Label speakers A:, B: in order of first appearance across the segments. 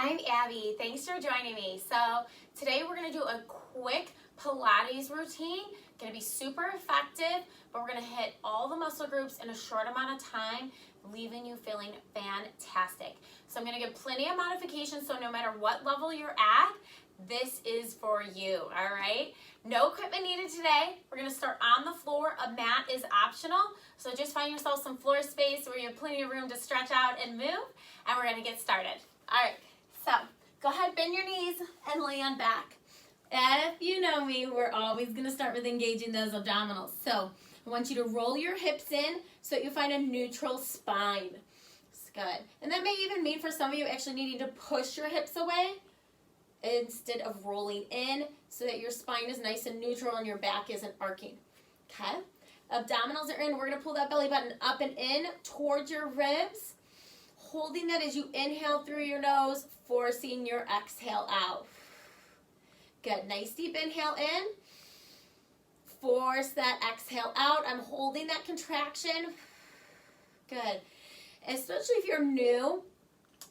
A: I'm Abby. Thanks for joining me. So today we're going to do a quick Pilates routine. Going to be super effective, but we're going to hit all the muscle groups in a short amount of time, leaving you feeling fantastic. So I'm going to give plenty of modifications, so no matter what level you're at, this is for you, all right? No equipment needed today. We're going to start on the floor. A mat is optional, so just find yourself some floor space where you have plenty of room to stretch out and move, and we're going to get started. All right, so go ahead, bend your knees and lay on back. If you know me, we're always going to start with engaging those abdominals. So I want you to roll your hips in so that you find a neutral spine. That's good. And that may even mean for some of you actually needing to push your hips away instead of rolling in so that your spine is nice and neutral and your back isn't arcing. Okay? Abdominals are in. We're going to pull that belly button up and in towards your ribs, holding that as you inhale through your nose, forcing your exhale out. Good. Nice deep inhale in. Force that exhale out. I'm holding that contraction. Good. Especially if you're new,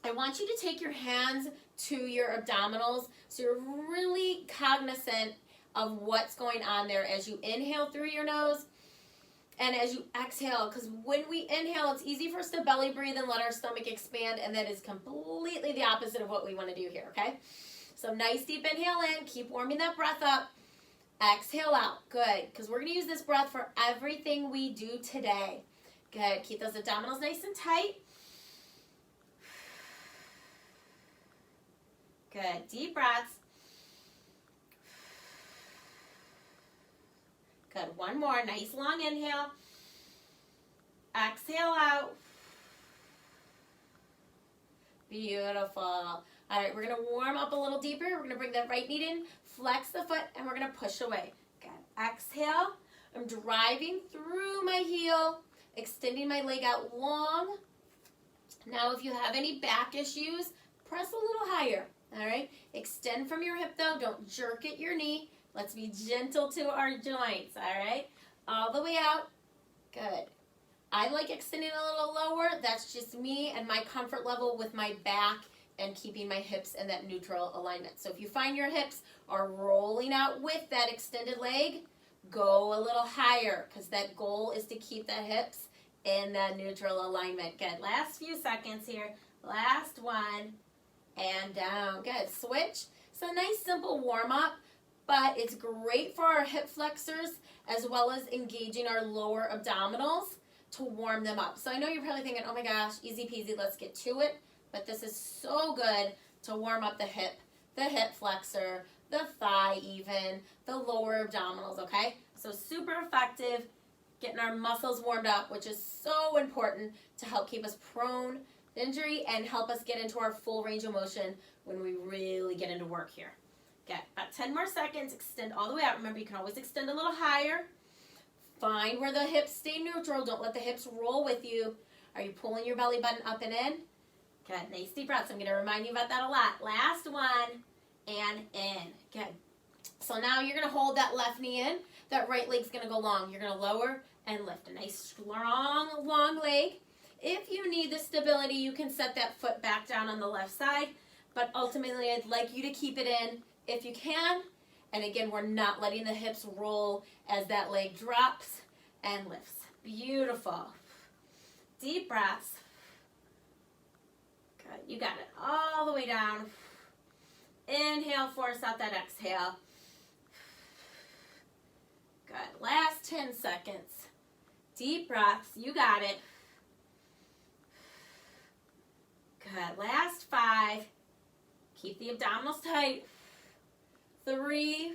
A: I want you to take your hands to your abdominals so you're really cognizant of what's going on there as you inhale through your nose and as you exhale, because when we inhale, it's easy for us to belly breathe and let our stomach expand, and that is completely the opposite of what we want to do here, okay? So nice deep inhale in, keep warming that breath up, exhale out, good, because we're going to use this breath for everything we do today. Good, keep those abdominals nice and tight. Good, deep breaths. Good, one more, nice long inhale. Exhale out. Beautiful. All right, we're gonna warm up a little deeper. We're gonna bring that right knee in, flex the foot, and we're gonna push away. Good, exhale. I'm driving through my heel, extending my leg out long. Now, if you have any back issues, press a little higher. All right, extend from your hip though, don't jerk at your knee. Let's be gentle to our joints, all right? All the way out, good. I like extending a little lower. That's just me and my comfort level with my back and keeping my hips in that neutral alignment. So if you find your hips are rolling out with that extended leg, go a little higher, because that goal is to keep the hips in that neutral alignment. Good, last few seconds here. Last one. And down. Good. Switch. So nice simple warm up, but it's great for our hip flexors as well as engaging our lower abdominals to warm them up. So I know you're probably thinking, oh my gosh, easy peasy, let's get to it. But this is so good to warm up the hip flexor, the thigh even, the lower abdominals, okay? So super effective getting our muscles warmed up, which is so important to help keep us prone injury and help us get into our full range of motion when we really get into work here. Okay, about 10 more seconds, extend all the way out. Remember, you can always extend a little higher. Find where the hips stay neutral. Don't let the hips roll with you. Are you pulling your belly button up and in? Good, nice deep breaths. I'm going to remind you about that a lot. Last one, and in. Good. So now you're going to hold that left knee in. That right leg's going to go long. You're going to lower and lift. A nice, strong, long leg. If you need the stability, you can set that foot back down on the left side, but ultimately I'd like you to keep it in if you can. And again, we're not letting the hips roll as that leg drops and lifts. Beautiful. Deep breaths. Good, you got it. All the way down. Inhale, force out that exhale. Good, last 10 seconds. Deep breaths, you got it. Good. Last 5. Keep the abdominals tight. 3,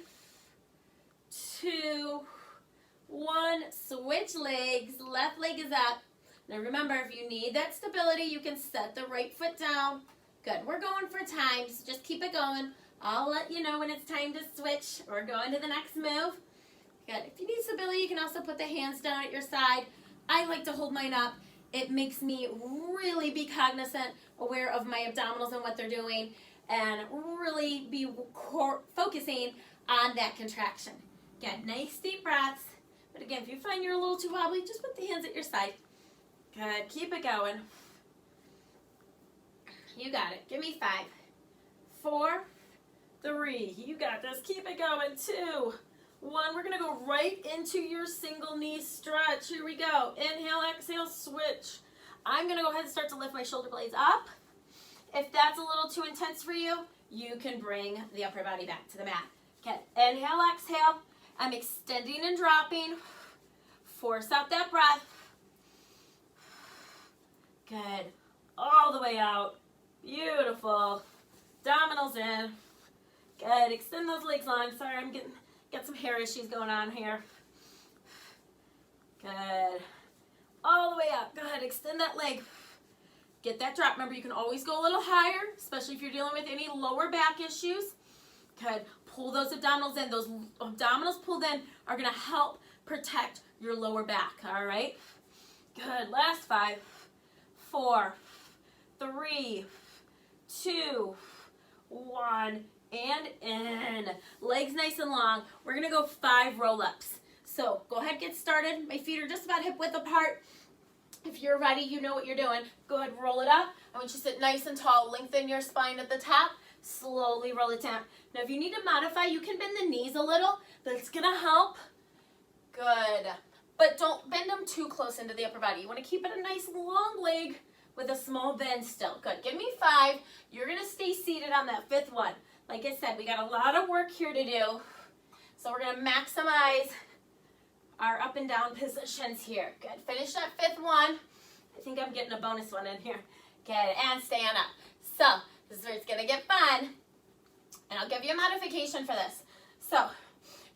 A: 2, 1. Switch legs. Left leg is up. Now remember, if you need that stability, you can set the right foot down. Good. We're going for time, so just keep it going. I'll let you know when it's time to switch or go into the next move. Good. If you need stability, you can also put the hands down at your side. I like to hold mine up. It makes me really be cognizant, aware of my abdominals and what they're doing, and really be focusing on that contraction. Get nice deep breaths. But again, if you find you're a little too wobbly, just put the hands at your side. Good. Keep it going. You got it. Give me 5. 4, 3, you got this. Keep it going. 2, 1. We're going to go right into your single knee stretch. Here we go. Inhale, exhale, switch. I'm going to go ahead and start to lift my shoulder blades up. If that's a little too intense for you, you can bring the upper body back to the mat. Okay, inhale, exhale. I'm extending and dropping. Force out that breath. Good. All the way out. Beautiful. Abdominals in. Good. Extend those legs long. Sorry, I'm got some hair issues going on here. Good. All the way up. Go ahead. Extend that leg. Get that drop. Remember, you can always go a little higher, especially if you're dealing with any lower back issues. Good. Pull those abdominals in. Those abdominals pulled in are going to help protect your lower back. All right? Good. Last 5, 4, 3, 2, 1, and in. Legs nice and long. We're going to go 5 roll-ups. So go ahead, get started. My feet are just about hip width apart. If you're ready, you know what you're doing. Go ahead, roll it up. I want you to sit nice and tall. Lengthen your spine at the top. Slowly roll it down. Now, if you need to modify, you can bend the knees a little. That's going to help. Good. But don't bend them too close into the upper body. You want to keep it a nice long leg with a small bend still. Good. Give me 5. You're going to stay seated on that 5th one. Like I said, we got a lot of work here to do. So we're going to maximize our up and down positions here. Good. Finish that 5th one. I think I'm getting a bonus one in here. Good. And stand up. So this is where it's going to get fun. And I'll give you a modification for this. So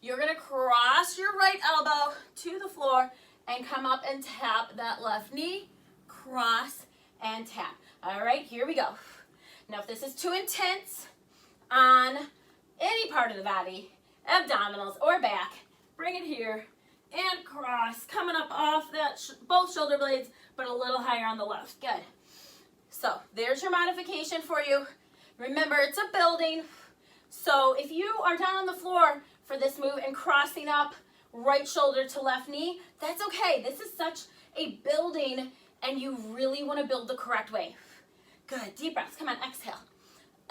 A: you're going to cross your right elbow to the floor and come up and tap that left knee. Cross and tap. All right, here we go. Now if this is too intense on any part of the body, abdominals or back, bring it here and cross, coming up off that both shoulder blades, but a little higher on the left. Good. So there's your modification for you. Remember, it's a building. So if you are down on the floor for this move and crossing up right shoulder to left knee, that's okay. This is such a building, and you really want to build the correct way. Good. Deep breaths. Come on. Exhale.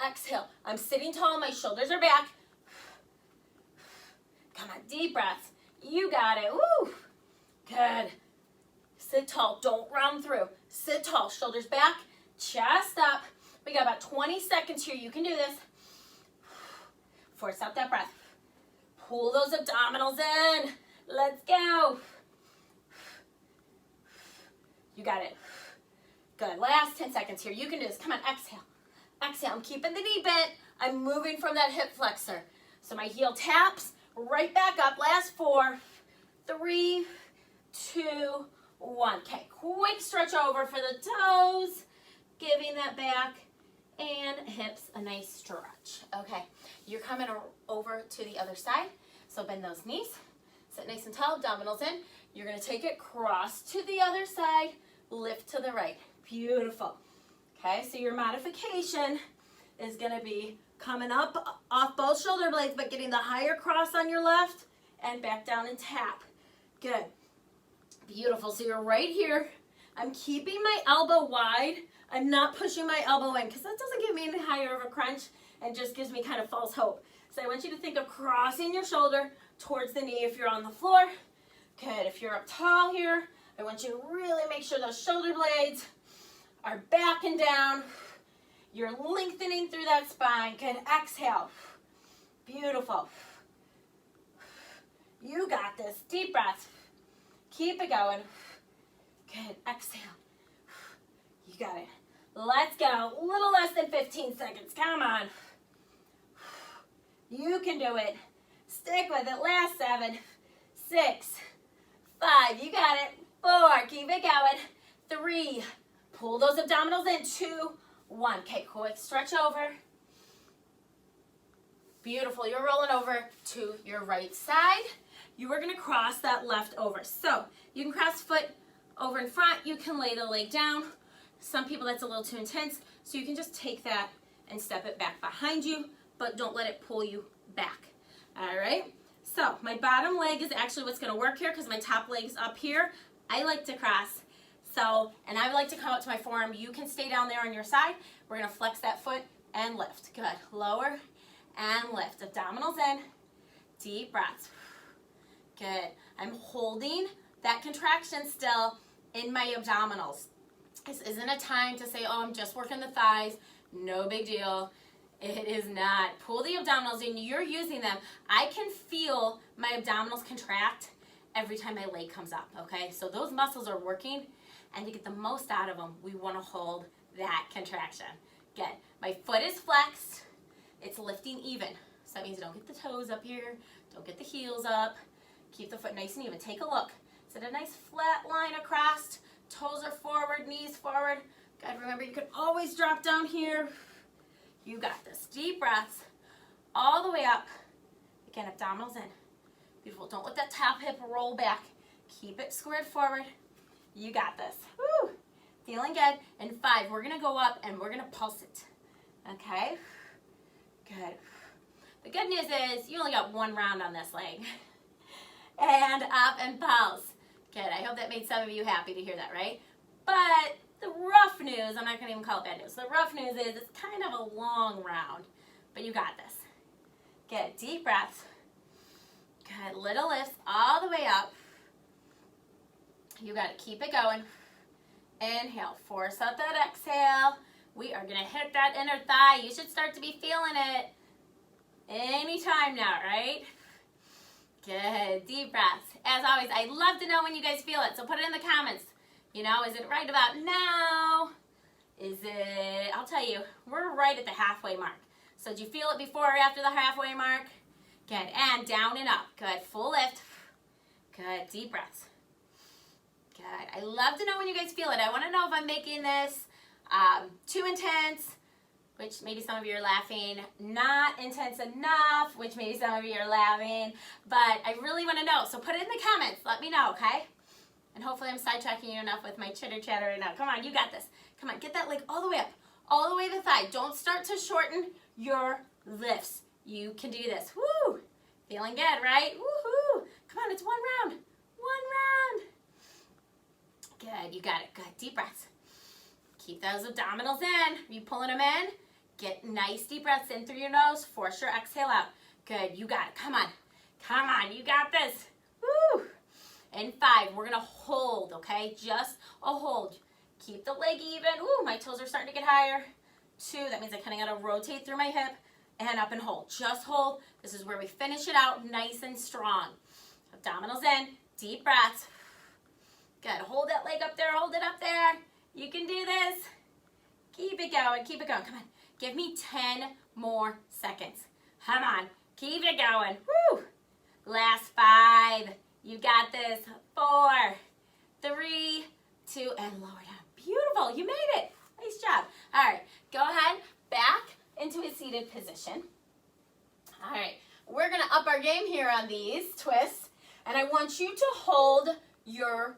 A: Exhale. I'm sitting tall. My shoulders are back. Come on. Deep breaths. You got it. Woo. Good. Sit tall. Don't round through. Sit tall. Shoulders back. Chest up. We got about 20 seconds here. You can do this. Force out that breath. Pull those abdominals in. Let's go. You got it. Good. Last 10 seconds here. You can do this. Come on. Exhale. Exhale. I'm keeping the knee bent. I'm moving from that hip flexor. So my heel taps right back up. Last 4, 3, 2, 1. Okay. Quick stretch over for the toes. Giving that back and hips a nice stretch. Okay. You're coming over to the other side. So bend those knees. Sit nice and tall. Abdominals in. You're going to take it cross to the other side. Lift to the right. Beautiful. Okay, so your modification is going to be coming up off both shoulder blades, but getting the higher cross on your left and back down and tap. Good. Beautiful. So you're right here. I'm keeping my elbow wide. I'm not pushing my elbow in because that doesn't give me any higher of a crunch and just gives me kind of false hope. So I want you to think of crossing your shoulder towards the knee if you're on the floor. Good. If you're up tall here, I want you to really make sure those shoulder blades are back and down. You're lengthening through that spine. Good. Exhale. Beautiful. You got this. Deep breath. Keep it going. Good. Exhale. You got it. Let's go. A little less than 15 seconds. Come on. You can do it. Stick with it. Last 7, 6, 5. You got it. 4. Keep it going. 3. Pull those abdominals in. 2, 1. Okay, quick stretch over. Beautiful. You're rolling over to your right side. You are going to cross that left over. So you can cross foot over in front. You can lay the leg down. Some people that's a little too intense. So you can just take that and step it back behind you, but don't let it pull you back. All right. So my bottom leg is actually what's going to work here because my top leg's up here. I like to cross. So, and I would like to come up to my forearm. You can stay down there on your side. We're going to flex that foot and lift. Good. Lower and lift. Abdominals in. Deep breaths. Good. I'm holding that contraction still in my abdominals. This isn't a time to say, oh, I'm just working the thighs. No big deal. It is not. Pull the abdominals in. You're using them. I can feel my abdominals contract every time my leg comes up, okay? So those muscles are working, and to get the most out of them, we want to hold that contraction. Good. My foot is flexed. It's lifting even. So that means don't get the toes up here. Don't get the heels up. Keep the foot nice and even. Take a look. Is it a nice flat line across? Toes are forward, knees forward. Good. Remember, you can always drop down here. You got this. Deep breaths all the way up. Again, abdominals in. Beautiful. Don't let that top hip roll back. Keep it squared forward. You got this. Woo! Feeling good. In 5, we're going to go up and we're going to pulse it. Okay? Good. The good news is you only got 1 round on this leg. And up and pulse. Good. I hope that made some of you happy to hear that, right? But the rough news, I'm not going to even call it bad news. The rough news is it's kind of a long round, but you got this. Good. Deep breaths. Good. Little lifts all the way up. You got to keep it going. Inhale. Force out that exhale. We are going to hit that inner thigh. You should start to be feeling it anytime now, right? Good. Deep breaths. As always, I'd love to know when you guys feel it, so put it in the comments. You know, is it right about now? Is it, I'll tell you, we're right at the halfway mark. So did you feel it before or after the halfway mark? Good. And down and up. Good. Full lift. Good. Deep breaths. Good. I love to know when you guys feel it. I want to know if I'm making this too intense, which maybe some of you are laughing, not intense enough, which maybe some of you are laughing, but I really want to know. So put it in the comments. Let me know, okay? And hopefully I'm sidetracking you enough with my chitter chatter right now. Come on, you got this. Come on, get that leg all the way up, all the way to the thigh. Don't start to shorten your lifts. You can do this. Woo! Feeling good, right? Woohoo! Come on, it's 1 round. 1 round. Good, you got it. Good, deep breaths. Keep those abdominals in. You pulling them in? Get nice deep breaths in through your nose. Force your exhale out. Good, you got it. Come on. Come on, you got this. Woo! In 5, we're going to hold, okay? Just a hold. Keep the leg even. Ooh, my toes are starting to get higher. 2, that means I kind of got to rotate through my hip and up and hold. Just hold. This is where we finish it out nice and strong. Abdominals in. Deep breaths. Good. Hold that leg up there. Hold it up there. You can do this. Keep it going. Keep it going. Come on. Give me 10 more seconds. Come on. Keep it going. Woo! Last 5. You got this. 4, 3, 2, and lower down. Beautiful. You made it. Nice job. All right. Go ahead. Back into a seated position. All right. We're going to up our game here on these twists. And I want you to hold your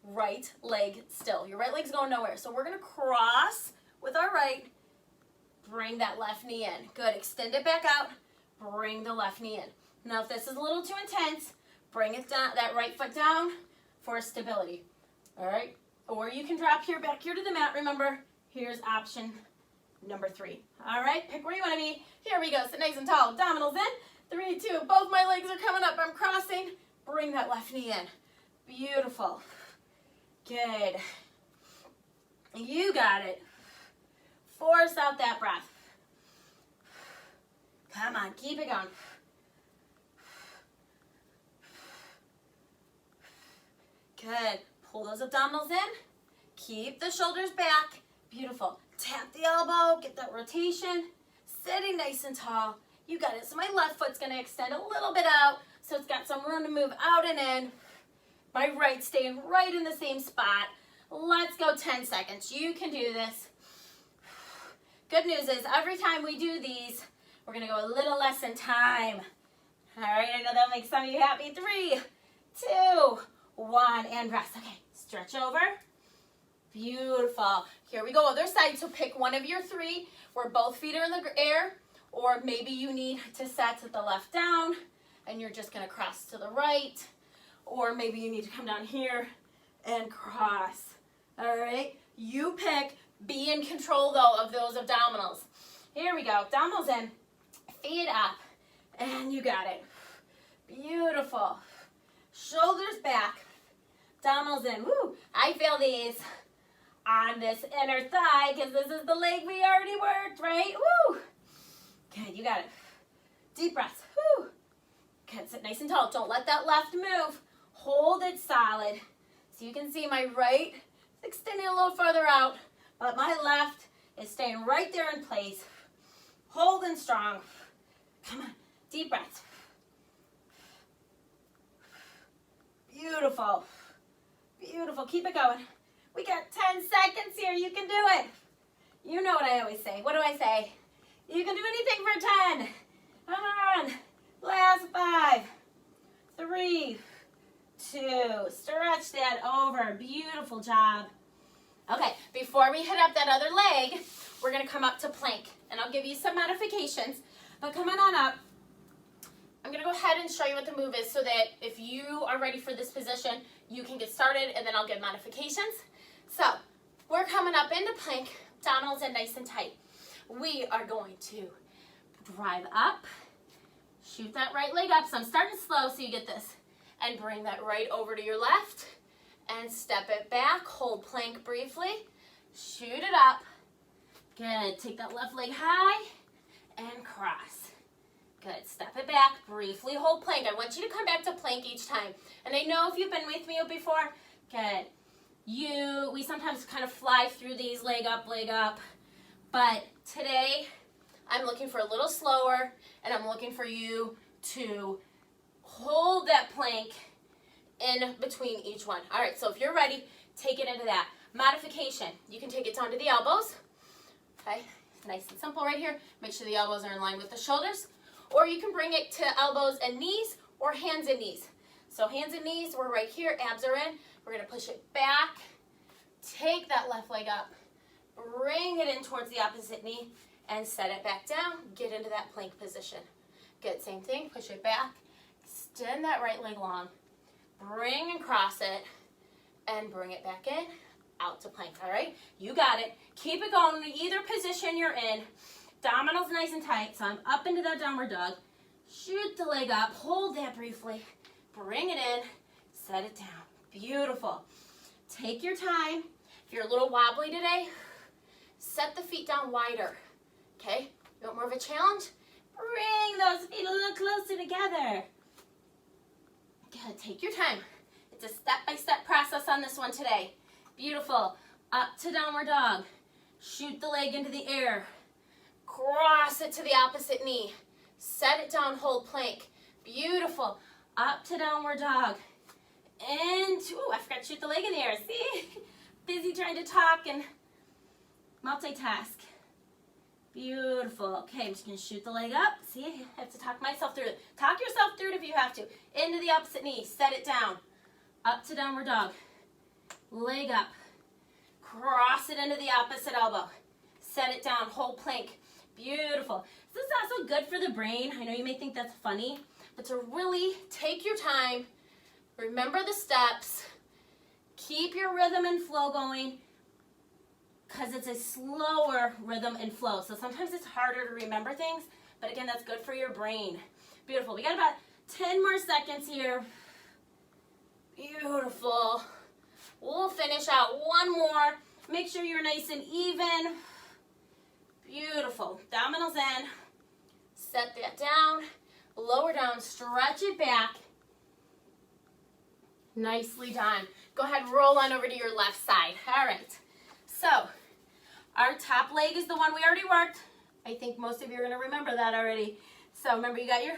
A: right leg still. Your right leg's going nowhere. So we're going to cross with our right. Bring that left knee in. Good. Extend it back out. Bring the left knee in. Now, if this is a little too intense, bring it down, that right foot down for stability. All right? Or you can drop here, back here to the mat. Remember, here's option number 3. All right? Pick where you want to be. Here we go. Sit nice and tall. Abdominals in. 3, 2. Both my legs are coming up. I'm crossing. Bring that left knee in. Beautiful. Good. You got it. Force out that breath. Come on, keep it going. Good. Pull those abdominals in. Keep the shoulders back. Beautiful. Tap the elbow. Get that rotation. Sitting nice and tall. You got it. So my left foot's going to extend a little bit out, so it's got some room to move out and in. My right staying right in the same spot. Let's go 10 seconds. You can do this. Good news is every time we do these, we're going to go a little less in time. All right, I know that'll make some of you happy. 3, 2, 1, and rest. Okay, stretch over. Beautiful. Here we go, other side. So pick one of your 3 where both feet are in the air, or maybe you need to set the left down and you're just going to cross to the right, or maybe you need to come down here and cross. All right, you pick. Be in control, though, of those abdominals. Here we go. Abdominals in. Feet up. And you got it. Beautiful. Shoulders back. Abdominals in. Woo! I feel these on this inner thigh because this is the leg we already worked, right? Woo! Good, you got it. Deep breaths. Woo! Good, sit nice and tall. Don't let that left move. Hold it solid. So you can see my right is extending a little further out, but my left is staying right there in place. Holding strong. Come on, deep breaths. Beautiful. Beautiful, keep it going. We got 10 seconds here, you can do it. You know what I always say. What do I say? You can do anything for 10. Come on. Last 5, 3, 2. Stretch that over. Beautiful job. Okay, before we hit up that other leg, we're gonna come up to plank. And I'll give you some modifications, but coming on up, I'm gonna go ahead and show you what the move is so that if you are ready for this position, you can get started and then I'll give modifications. So, we're coming up into plank, abdominals in nice and tight. We are going to drive up, shoot that right leg up. So I'm starting slow so you get this. And bring that right over to your left and step it back. Hold plank briefly. Shoot it up. Good. Take that left leg high and cross. Good. Step it back. Briefly hold plank. I want you to come back to plank each time. And I know if you've been with me before, good. We sometimes kind of fly through these leg up. But today, I'm looking for a little slower, and I'm looking for you to hold that plank in between each one. All right, so if you're ready, take it into that. Modification, you can take it down to the elbows. Okay, nice and simple right here. Make sure the elbows are in line with the shoulders. Or you can bring it to elbows and knees or hands and knees. So hands and knees, we're right here, abs are in. We're gonna push it back, take that left leg up, bring it in towards the opposite knee, and set it back down. Get into that plank position. Good, same thing, push it back, extend that right leg long, bring and cross it, and bring it back in, out to plank, all right? You got it. Keep it going in either position you're in. Abdominals nice and tight, so I'm up into that downward dog. Shoot the leg up, hold that briefly, bring it in, set it down. Beautiful. Take your time. If you're a little wobbly today, set the feet down wider, okay? You want more of a challenge? Bring those feet a little closer together. Good, take your time. It's a step-by-step process on this one today. Beautiful. Up to downward dog. Shoot the leg into the air. Cross it to the opposite knee. Set it down, hold plank. Beautiful. Up to downward dog. Into, I forgot to shoot the leg in the air. See? Busy trying to talk and multitask. Beautiful. Okay, I'm just going to shoot the leg up. See, I have to talk myself through it. Talk yourself through it if you have to. Into the opposite knee. Set it down. Up to downward dog. Leg up. Cross it into the opposite elbow. Set it down. Hold plank. Beautiful. This is also good for the brain. I know you may think that's funny, but to really take your time, remember the steps, keep your rhythm and flow going, because it's a slower rhythm and flow. So sometimes it's harder to remember things, but again, that's good for your brain. Beautiful. We got about 10 more seconds here. Beautiful. We'll finish out one more. Make sure you're nice and even. Beautiful. Abdominals in. Set that down. Lower down. Stretch it back. Nicely done. Go ahead, roll on over to your left side. All right. So, our top leg is the one we already worked. I think most of you are going to remember that already. So, remember, you got your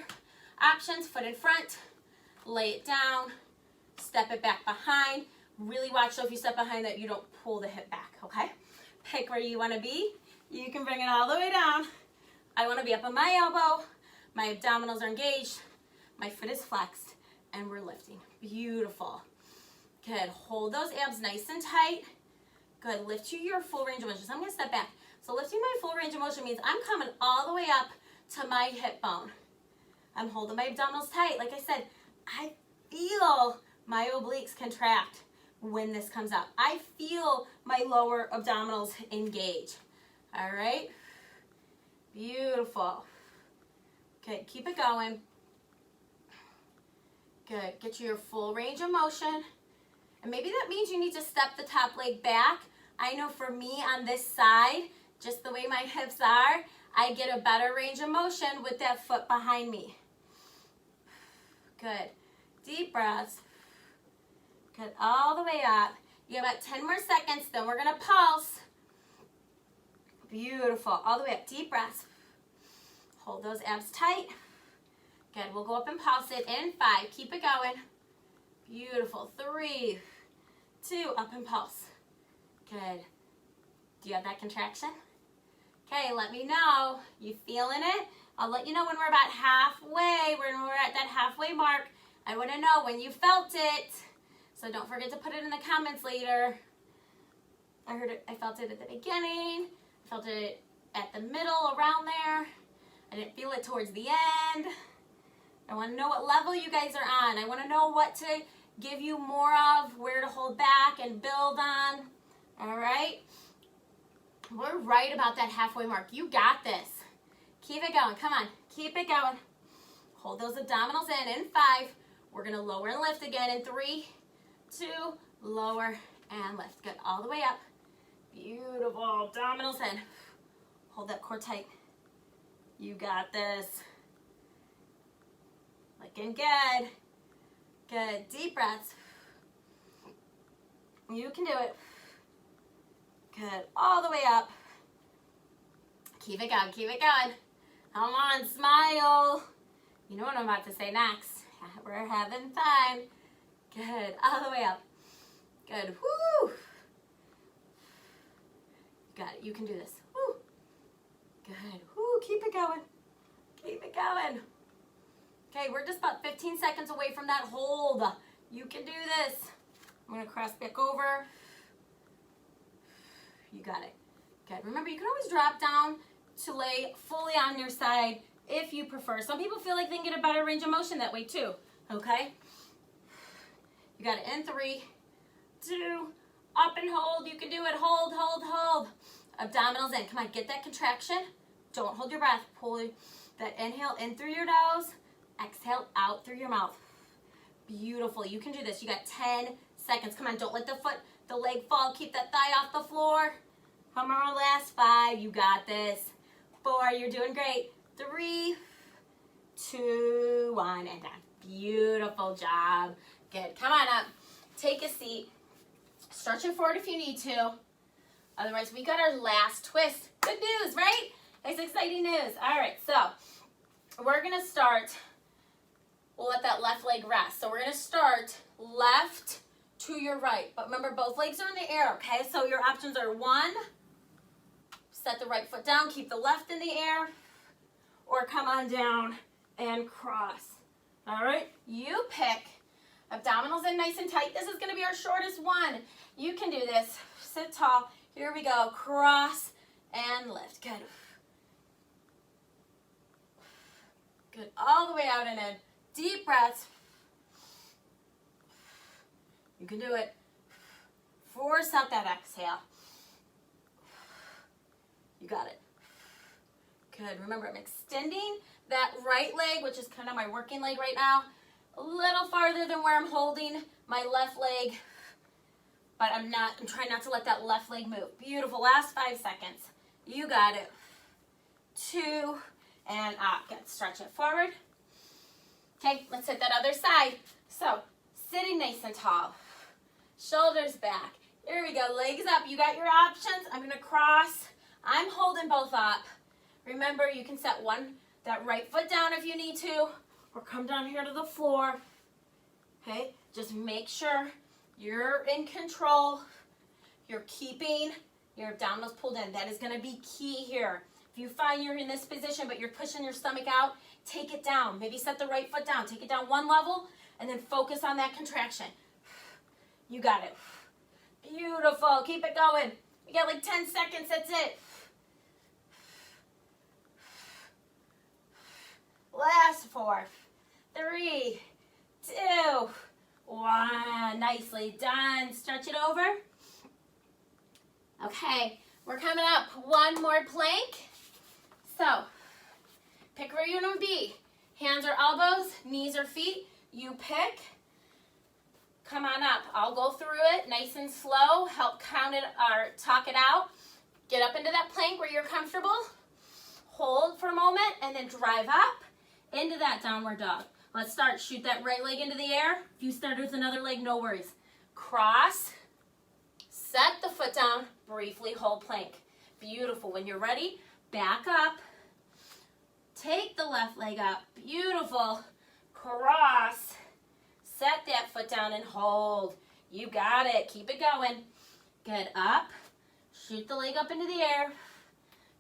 A: options. Foot in front. Lay it down. Step it back behind. Really watch so if you step behind that you don't pull the hip back, okay? Pick where you want to be. You can bring it all the way down. I want to be up on my elbow. My abdominals are engaged. My foot is flexed. And we're lifting. Beautiful. Good. Hold those abs nice and tight. Good. Lift to your full range of motion. So I'm going to step back. So lifting my full range of motion means I'm coming all the way up to my hip bone. I'm holding my abdominals tight. Like I said, I feel my obliques contract when this comes out. I feel my lower abdominals engage. All right. Beautiful. Good, keep it going. Good, get your full range of motion. And maybe that means you need to step the top leg back. I know for me on this side, just the way my hips are, I get a better range of motion with that foot behind me. Good, deep breaths. Good, all the way up. You have about 10 more seconds, then we're gonna pulse. Beautiful, all the way up, deep breaths. Hold those abs tight. Good, we'll go up and pulse it in 5, keep it going. Beautiful, 3, 2, up and pulse. Good, do you have that contraction? Okay, let me know, you feeling it? I'll let you know when we're about halfway, when we're at that halfway mark. I wanna know when you felt it. So don't forget to put it in the comments later. I heard it, I felt it at the beginning. I felt it at the middle, around there. I didn't feel it towards the end. I want to know what level you guys are on. I want to know what to give you more of, where to hold back and build on. All right? We're right about that halfway mark. You got this. Keep it going. Come on. Keep it going. Hold those abdominals in 5. We're going to lower and lift again in 3, 2, lower and lift. Good. All the way up. Beautiful. Abdominals in. Hold that core tight. You got this. Looking good. Good. Deep breaths. You can do it. Good. All the way up. Keep it going. Keep it going. Come on. Smile. You know what I'm about to say next. We're having fun. Good. All the way up. Good. Woo. You got it. You can do this. Woo. Good. Woo. Keep it going. Keep it going. Okay, we're just about 15 seconds away from that hold. You can do this. I'm going to cross back over. You got it. Good. Remember, you can always drop down to lay fully on your side if you prefer. Some people feel like they can get a better range of motion that way too. Okay? You got it in 3, 2, up and hold. You can do it. Hold, hold, hold. Abdominals in. Come on, get that contraction. Don't hold your breath. Pull that inhale in through your nose. Exhale out through your mouth. Beautiful. You can do this. You got 10 seconds. Come on, don't let the leg fall. Keep that thigh off the floor. Come on, last 5. You got this. 4, you're doing great. 3, 2, 1, and done. Beautiful job. Good. Come on up. Take a seat. Stretch it forward if you need to. Otherwise, we got our last twist. Good news, right? It's exciting news. All right, so we're going to start. We'll let that left leg rest. So we're going to start left to your right. But remember, both legs are in the air, okay? So your options are 1, set the right foot down, keep the left in the air, or come on down and cross. All right? You pick. Abdominals in nice and tight. This is going to be our shortest one. You can do this. Sit tall. Here we go. Cross and lift. Good. Good. All the way out and in. Deep breaths. You can do it. Force out that exhale. You got it. Good. Remember, I'm extending that right leg, which is kind of my working leg right now, a little farther than where I'm holding my left leg, but I'm trying not to let that left leg move. Beautiful. Last 5 seconds. You got it. 2 and up. Good. Stretch it forward. Okay, let's hit that other side. So, sitting nice and tall. Shoulders back. Here we go. Legs up. You got your options. I'm going to cross. I'm holding both up. Remember, you can set that right foot down if you need to, or come down here to the floor. Okay, just make sure you're in control. You're keeping your abdominals pulled in. That is going to be key here. If you find you're in this position, but you're pushing your stomach out, take it down. Maybe set the right foot down. Take it down 1 level, and then focus on that contraction. You got it. Beautiful. Keep it going. We got like 10 seconds. That's it. Last 4, 3, 2, 1. Nicely done. Stretch it over. Okay, we're coming up. 1 more plank. So, pick where you want to be. Hands or elbows, knees or feet. You pick. Come on up. I'll go through it nice and slow. Help count it or talk it out. Get up into that plank where you're comfortable. Hold for a moment and then drive up into that downward dog. Let's start. Shoot that right leg into the air. If you start with another leg, no worries. Cross. Set the foot down. Briefly hold plank. Beautiful. When you're ready, back up. Take the left leg up. Beautiful. Cross. Set that foot down and hold. You got it. Keep it going. Good. Up. Shoot the leg up into the air.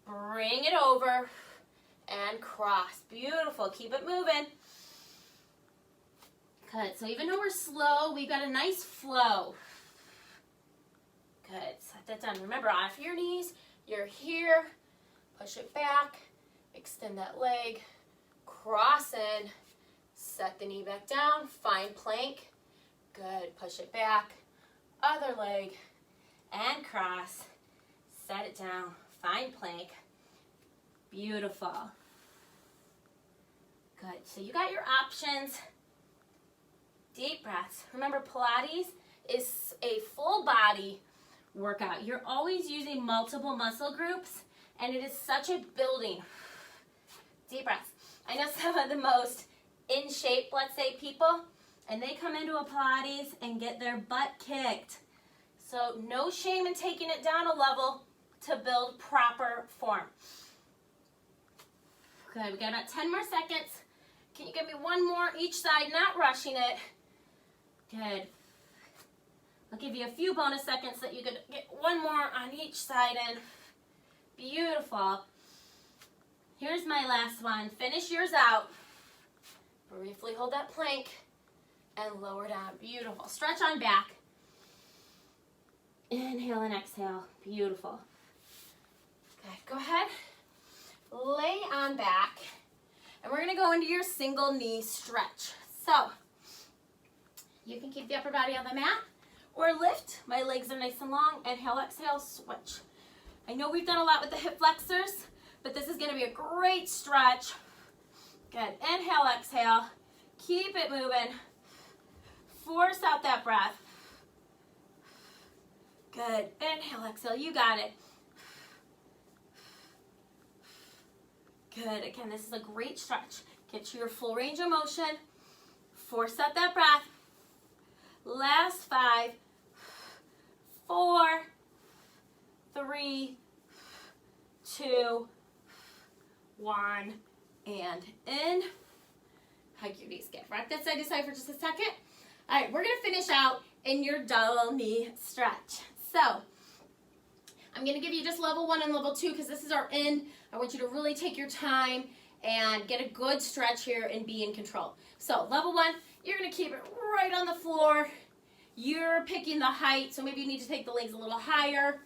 A: Bring it over. And cross. Beautiful. Keep it moving. Good. So even though we're slow, we've got a nice flow. Good. Set that down. Remember, off your knees. You're here. Push it back. Extend that leg. Cross in. Set the knee back down. Find plank. Good. Push it back. Other leg. And cross. Set it down. Find plank. Beautiful. Good. So you got your options. Deep breaths. Remember, Pilates is a full body workout. You're always using multiple muscle groups, and it is such a building. Deep breaths. I know some of the most in shape, let's say, people, and they come into a Pilates and get their butt kicked. So no shame in taking it down a level to build proper form. Good, we got about 10 more seconds. Can you give me one more each side, not rushing it? Good. I'll give you a few bonus seconds so that you could get one more on each side in. Beautiful. Here's my last one. Finish yours out. Briefly hold that plank and lower down. Beautiful. Stretch on back. Inhale and exhale. Beautiful. Good. Go ahead. Lay on back. And we're going to go into your single knee stretch. So, you can keep the upper body on the mat or lift. My legs are nice and long. Inhale, exhale, switch. I know we've done a lot with the hip flexors, but this is going to be a great stretch. Good. Inhale, exhale. Keep it moving. Force out that breath. Good. Inhale, exhale. You got it. Good. Again, this is a great stretch. Get to your full range of motion. Force out that breath. Last 5, 4, 3, 2, 1, and in. Hug your knees. Get rock that side to side for just a second. All right, we're going to finish out in your double knee stretch. So, I'm going to give you just level 1 and level 2 because this is our end. I want you to really take your time and get a good stretch here and be in control. So, level 1, you're going to keep it right on the floor. You're picking the height, so maybe you need to take the legs a little higher.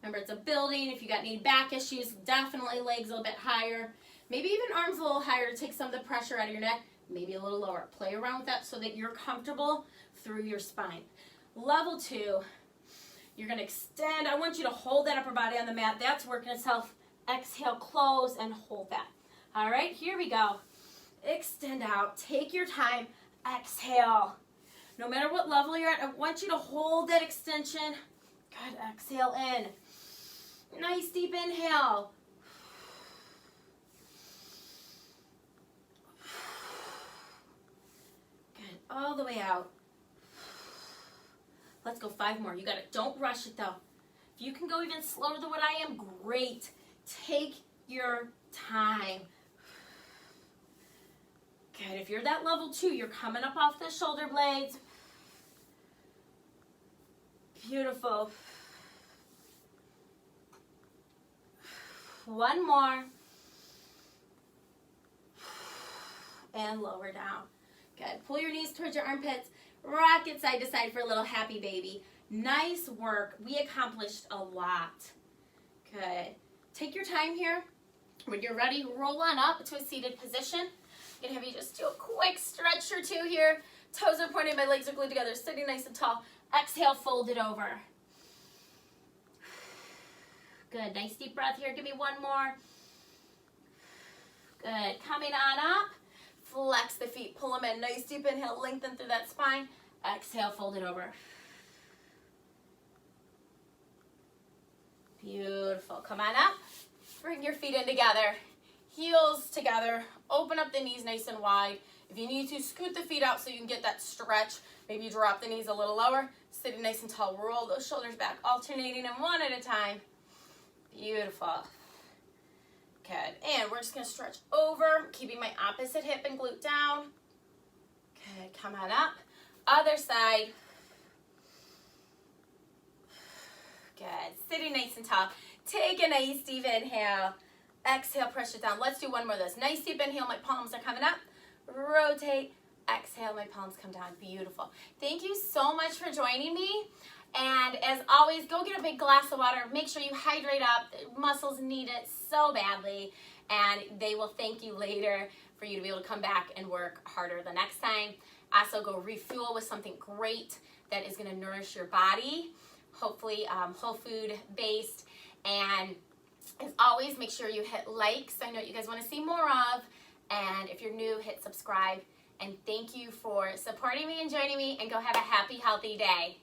A: Remember, it's a building. If you got any back issues, definitely legs a little bit higher. Maybe even arms a little higher to take some of the pressure out of your neck. Maybe a little lower. Play around with that so that you're comfortable through your spine. Level 2, you're going to extend. I want you to hold that upper body on the mat. That's working itself. Exhale, close, and hold that. All right, here we go. Extend out. Take your time. Exhale. No matter what level you're at, I want you to hold that extension. Good. Exhale in. Nice deep inhale. Good. All the way out. Let's go 5 more. You got it. Don't rush it though. If you can go even slower than what I am, great. Take your time. Good. If you're that level 2, you're coming up off the shoulder blades. Beautiful. 1 more. And lower down. Good. Pull your knees towards your armpits. Rock it side to side for a little happy baby. Nice work. We accomplished a lot. Good. Take your time here. When you're ready, roll on up to a seated position. I'm going to have you just do a quick stretch or 2 here. Toes are pointed, my legs are glued together, sitting nice and tall. Exhale, fold it over. Good. Nice deep breath here. Give me 1 more. Good. Coming on up. Flex the feet. Pull them in. Nice deep inhale. Lengthen through that spine. Exhale. Fold it over. Beautiful. Come on up. Bring your feet in together. Heels together. Open up the knees nice and wide. If you need to, scoot the feet out so you can get that stretch. Maybe drop the knees a little lower. Sitting nice and tall. Roll those shoulders back. Alternating them one at a time. Beautiful. Good. And we're just going to stretch over, keeping my opposite hip and glute down. Good. Come on up. Other side. Good. Sitting nice and tall. Take a nice deep inhale. Exhale, press it down. Let's do one more of those. Nice deep inhale. My palms are coming up. Rotate. Exhale, my palms come down. Beautiful. Thank you so much for joining me. And as always, go get a big glass of water. Make sure you hydrate up. The muscles need it so badly. And they will thank you later for you to be able to come back and work harder the next time. Also, go refuel with something great that is going to nourish your body. Hopefully whole food based. And as always, make sure you hit likes. I know you guys want to see more of. And if you're new, hit subscribe. And thank you for supporting me and joining me. And go have a happy, healthy day.